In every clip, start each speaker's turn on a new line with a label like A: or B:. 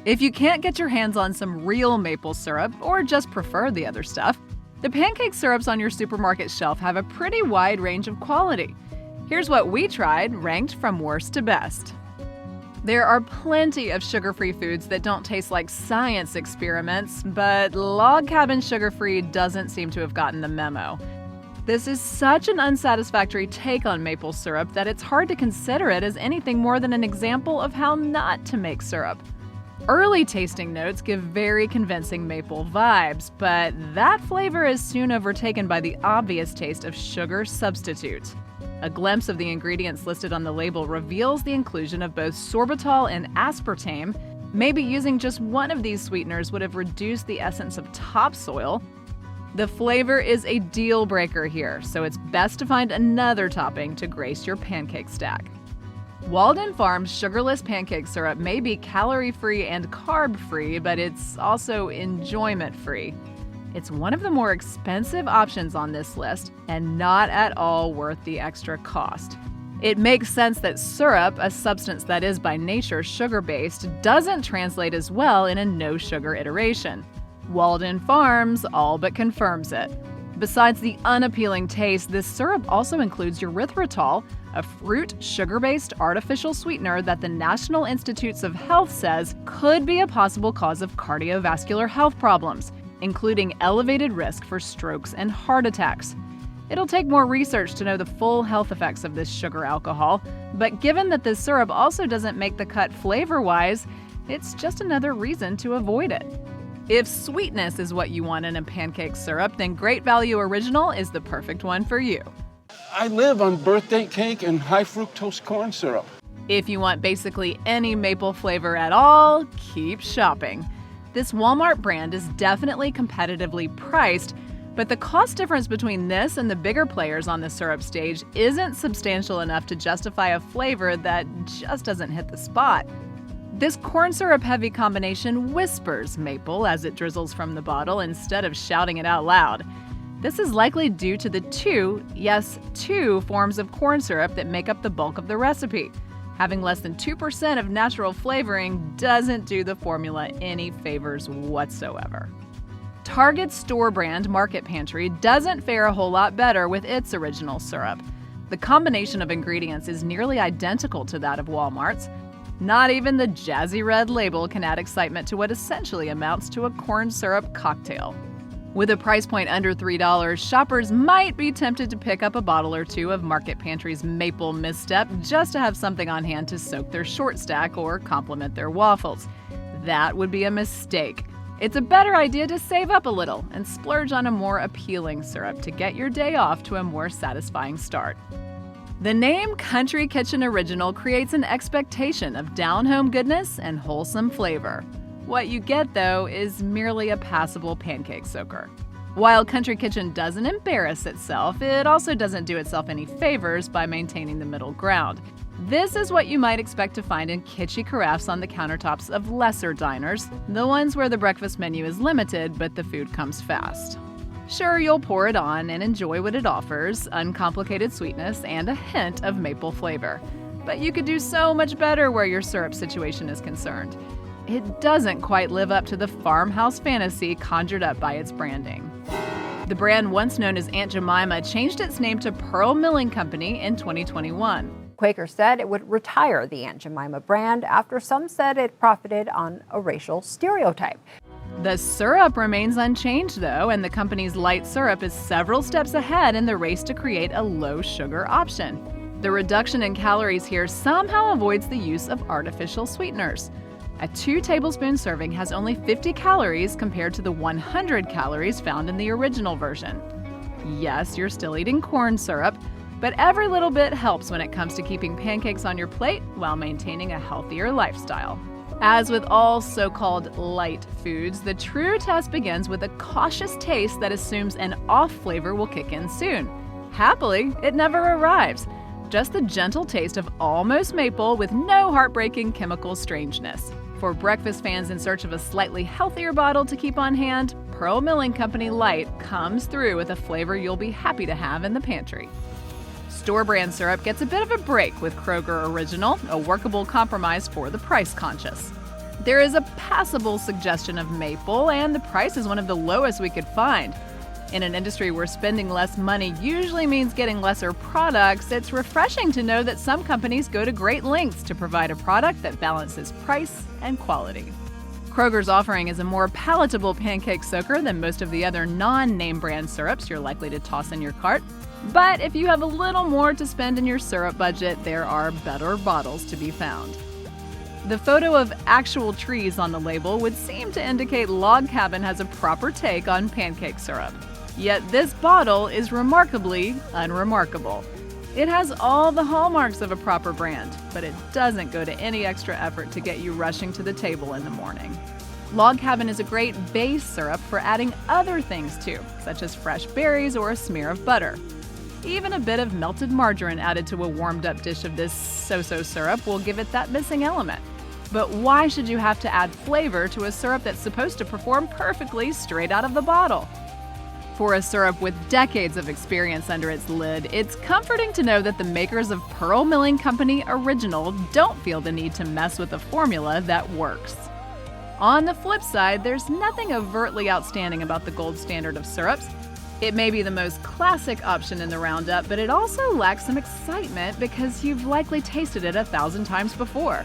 A: If you can't get your hands on some real maple syrup or just prefer the other stuff, the pancake syrups on your supermarket shelf have a pretty wide range of quality. Here's what we tried, ranked from worst to best. There are plenty of sugar-free foods that don't taste like science experiments, but Log Cabin Sugar-Free doesn't seem to have gotten the memo. This is such an unsatisfactory take on maple syrup that it's hard to consider it as anything more than an example of how not to make syrup. Early tasting notes give very convincing maple vibes, but that flavor is soon overtaken by the obvious taste of sugar substitutes. A glimpse of the ingredients listed on the label reveals the inclusion of both sorbitol and aspartame. Maybe using just one of these sweeteners would have reduced the essence of topsoil. The flavor is a deal breaker here, so it's best to find another topping to grace your pancake stack. Walden Farms sugarless pancake syrup may be calorie-free and carb-free, but it's also enjoyment-free. It's one of the more expensive options on this list and not at all worth the extra cost. It makes sense that syrup, a substance that is by nature sugar-based, doesn't translate as well in a no-sugar iteration. Walden Farms all but confirms it. Besides the unappealing taste, this syrup also includes erythritol, a fruit sugar-based artificial sweetener that the National Institutes of Health says could be a possible cause of cardiovascular health problems, including elevated risk for strokes and heart attacks. It'll take more research to know the full health effects of this sugar alcohol, but given that this syrup also doesn't make the cut flavor-wise, it's just another reason to avoid it. If sweetness is what you want in a pancake syrup, then Great Value Original is the perfect one for you.
B: I live on birthday cake and high fructose corn syrup.
A: If you want basically any maple flavor at all, keep shopping. This Walmart brand is definitely competitively priced, but the cost difference between this and the bigger players on the syrup stage isn't substantial enough to justify a flavor that just doesn't hit the spot. This corn syrup heavy combination whispers maple as it drizzles from the bottle instead of shouting it out loud. This is likely due to the two forms of corn syrup that make up the bulk of the recipe. Having less than 2% of natural flavoring doesn't do the formula any favors whatsoever. Target's store brand Market Pantry doesn't fare a whole lot better with its original syrup. The combination of ingredients is nearly identical to that of Walmart's. Not even the jazzy red label can add excitement to what essentially amounts to a corn syrup cocktail. With a price point under $3, shoppers might be tempted to pick up a bottle or two of Market Pantry's Maple Misstep just to have something on hand to soak their short stack or complement their waffles. That would be a mistake. It's a better idea to save up a little and splurge on a more appealing syrup to get your day off to a more satisfying start. The name Country Kitchen Original creates an expectation of down-home goodness and wholesome flavor. What you get, though, is merely a passable pancake soaker. While Country Kitchen doesn't embarrass itself, it also doesn't do itself any favors by maintaining the middle ground. This is what you might expect to find in kitschy carafes on the countertops of lesser diners, the ones where the breakfast menu is limited but the food comes fast. Sure, you'll pour it on and enjoy what it offers, uncomplicated sweetness and a hint of maple flavor. But you could do so much better where your syrup situation is concerned. It doesn't quite live up to the farmhouse fantasy conjured up by its branding. The brand, once known as Aunt Jemima, changed its name to Pearl Milling Company in 2021.
C: Quaker said it would retire the Aunt Jemima brand after some said it profited on a racial stereotype.
A: The syrup remains unchanged, though, and the company's Lite syrup is several steps ahead in the race to create a low-sugar option. The reduction in calories here somehow avoids the use of artificial sweeteners. A 2-tablespoon serving has only 50 calories compared to the 100 calories found in the original version. Yes, you're still eating corn syrup, but every little bit helps when it comes to keeping pancakes on your plate while maintaining a healthier lifestyle. As with all so-called light foods, the true test begins with a cautious taste that assumes an off flavor will kick in soon. Happily, it never arrives. Just the gentle taste of almost maple with no heartbreaking chemical strangeness. For breakfast fans in search of a slightly healthier bottle to keep on hand, Pearl Milling Company Lite comes through with a flavor you'll be happy to have in the pantry. Store brand syrup gets a bit of a break with Kroger Original, a workable compromise for the price conscious. There is a passable suggestion of maple, and the price is one of the lowest we could find. In an industry where spending less money usually means getting lesser products, it's refreshing to know that some companies go to great lengths to provide a product that balances price and quality. Kroger's offering is a more palatable pancake soaker than most of the other non-name brand syrups you're likely to toss in your cart. But if you have a little more to spend in your syrup budget, there are better bottles to be found. The photo of actual trees on the label would seem to indicate Log Cabin has a proper take on pancake syrup. Yet this bottle is remarkably unremarkable. It has all the hallmarks of a proper brand, but it doesn't go to any extra effort to get you rushing to the table in the morning. Log Cabin is a great base syrup for adding other things to, such as fresh berries or a smear of butter. Even a bit of melted margarine added to a warmed-up dish of this so-so syrup will give it that missing element. But why should you have to add flavor to a syrup that's supposed to perform perfectly straight out of the bottle? For a syrup with decades of experience under its lid, it's comforting to know that the makers of Pearl Milling Company Original don't feel the need to mess with a formula that works. On the flip side, there's nothing overtly outstanding about the gold standard of syrups. It may be the most classic option in the roundup, but it also lacks some excitement because you've likely tasted it 1,000 times before.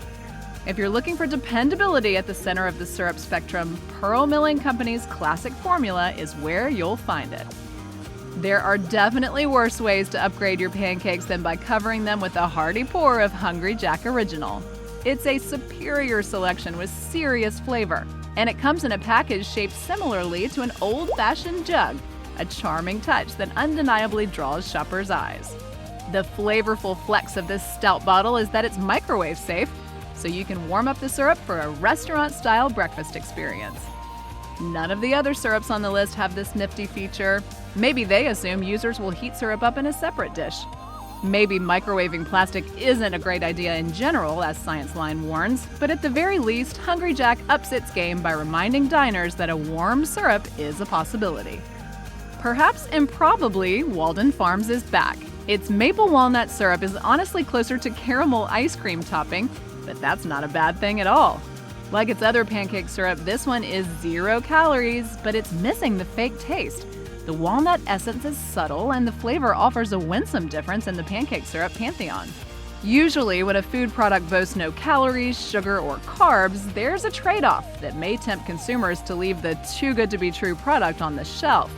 A: If you're looking for dependability at the center of the syrup spectrum, Pearl Milling Company's classic formula is where you'll find it. There are definitely worse ways to upgrade your pancakes than by covering them with a hearty pour of Hungry Jack Original. It's a superior selection with serious flavor, and it comes in a package shaped similarly to an old-fashioned jug, a charming touch that undeniably draws shoppers' eyes. The flavorful flex of this stout bottle is that it's microwave safe, so you can warm up the syrup for a restaurant-style breakfast experience. None of the other syrups on the list have this nifty feature. Maybe they assume users will heat syrup up in a separate dish. Maybe microwaving plastic isn't a great idea in general, as Science Line warns, but at the very least, Hungry Jack ups its game by reminding diners that a warm syrup is a possibility. Perhaps improbably, Walden Farms is back. Its maple walnut syrup is honestly closer to caramel ice cream topping, but that's not a bad thing at all. Like its other pancake syrup, this one is 0 calories, but it's missing the fake taste. The walnut essence is subtle, and the flavor offers a winsome difference in the pancake syrup pantheon. Usually, when a food product boasts no calories, sugar, or carbs, there's a trade-off that may tempt consumers to leave the too-good-to-be-true product on the shelf.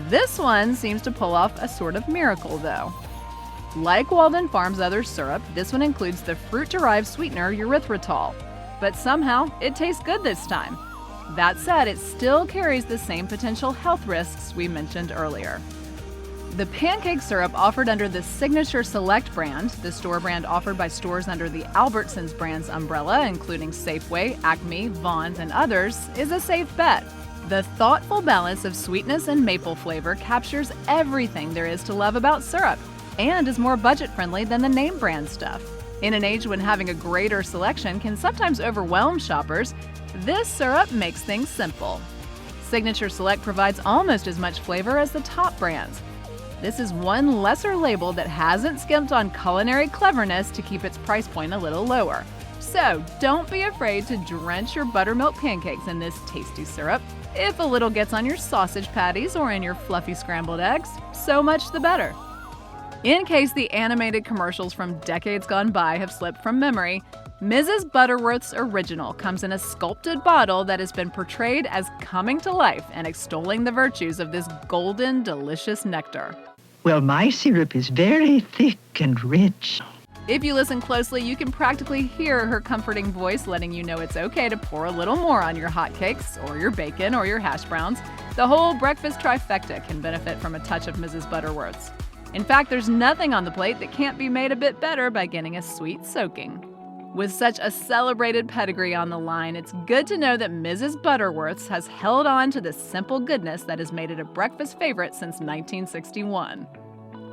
A: This one seems to pull off a sort of miracle, though. Like Walden Farms' other syrup, this one includes the fruit-derived sweetener erythritol. But somehow, it tastes good this time. That said, it still carries the same potential health risks we mentioned earlier. The pancake syrup offered under the Signature Select brand, the store brand offered by stores under the Albertsons brand's umbrella, including Safeway, Acme, Vons, and others, is a safe bet. The thoughtful balance of sweetness and maple flavor captures everything there is to love about syrup, and is more budget-friendly than the name brand stuff. In an age when having a greater selection can sometimes overwhelm shoppers, this syrup makes things simple. Signature Select provides almost as much flavor as the top brands. This is one lesser label that hasn't skimped on culinary cleverness to keep its price point a little lower. So don't be afraid to drench your buttermilk pancakes in this tasty syrup. If a little gets on your sausage patties or in your fluffy scrambled eggs, so much the better. In case the animated commercials from decades gone by have slipped from memory, Mrs. Butterworth's Original comes in a sculpted bottle that has been portrayed as coming to life and extolling the virtues of this golden, delicious nectar.
D: Well, my syrup is very thick and rich.
A: If you listen closely, you can practically hear her comforting voice letting you know it's okay to pour a little more on your hotcakes, or your bacon, or your hash browns. The whole breakfast trifecta can benefit from a touch of Mrs. Butterworth's. In fact, there's nothing on the plate that can't be made a bit better by getting a sweet soaking. With such a celebrated pedigree on the line, it's good to know that Mrs. Butterworth's has held on to the simple goodness that has made it a breakfast favorite since 1961.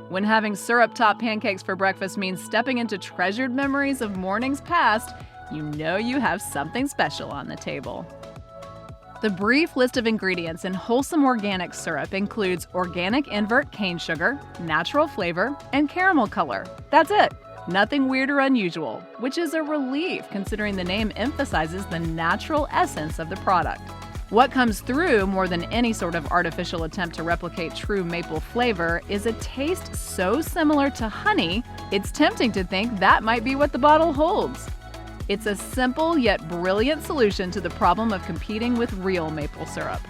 A: When having syrup-topped pancakes for breakfast means stepping into treasured memories of mornings past, you know you have something special on the table. The brief list of ingredients in Wholesome Organic syrup includes organic invert cane sugar, natural flavor, and caramel color. That's it. Nothing weird or unusual, which is a relief considering the name emphasizes the natural essence of the product. What comes through more than any sort of artificial attempt to replicate true maple flavor is a taste so similar to honey, it's tempting to think that might be what the bottle holds. It's a simple yet brilliant solution to the problem of competing with real maple syrup.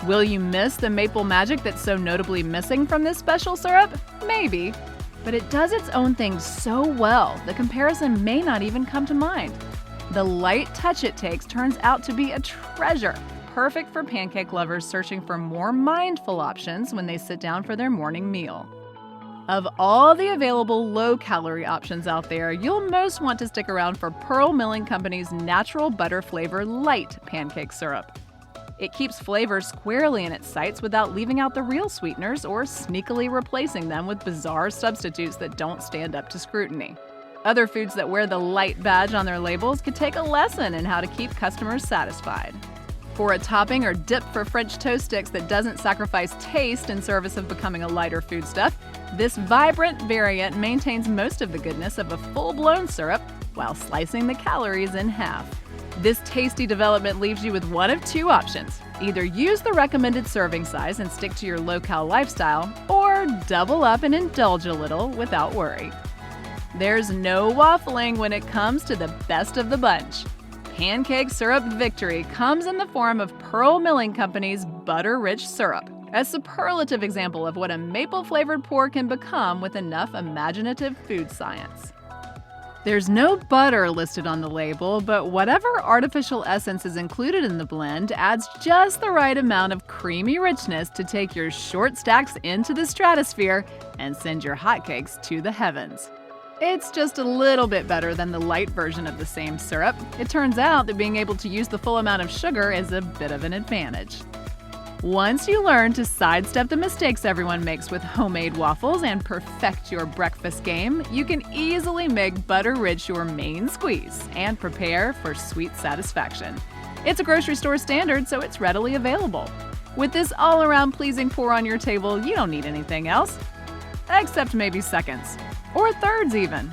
A: Will you miss the maple magic that's so notably missing from this special syrup? Maybe. But it does its own thing so well, the comparison may not even come to mind. The light touch it takes turns out to be a treasure, perfect for pancake lovers searching for more mindful options when they sit down for their morning meal. Of all the available low-calorie options out there, you'll most want to stick around for Pearl Milling Company's natural butter flavor Lite pancake syrup. It keeps flavor squarely in its sights without leaving out the real sweeteners or sneakily replacing them with bizarre substitutes that don't stand up to scrutiny. Other foods that wear the Lite badge on their labels could take a lesson in how to keep customers satisfied. For a topping or dip for French toast sticks that doesn't sacrifice taste in service of becoming a lighter foodstuff, this vibrant variant maintains most of the goodness of a full-blown syrup while slicing the calories in half. This tasty development leaves you with one of two options. Either use the recommended serving size and stick to your low-cal lifestyle, or double up and indulge a little without worry. There's no waffling when it comes to the best of the bunch. Pancake syrup victory comes in the form of Pearl Milling Company's butter-rich syrup, a superlative example of what a maple-flavored pour can become with enough imaginative food science. There's no butter listed on the label, but whatever artificial essence is included in the blend adds just the right amount of creamy richness to take your short stacks into the stratosphere and send your hotcakes to the heavens. It's just a little bit better than the light version of the same syrup. It turns out that being able to use the full amount of sugar is a bit of an advantage. Once you learn to sidestep the mistakes everyone makes with homemade waffles and perfect your breakfast game, you can easily make butter-rich your main squeeze and prepare for sweet satisfaction. It's a grocery store standard, so it's readily available. With this all-around pleasing pour on your table, you don't need anything else, except maybe seconds, or thirds even.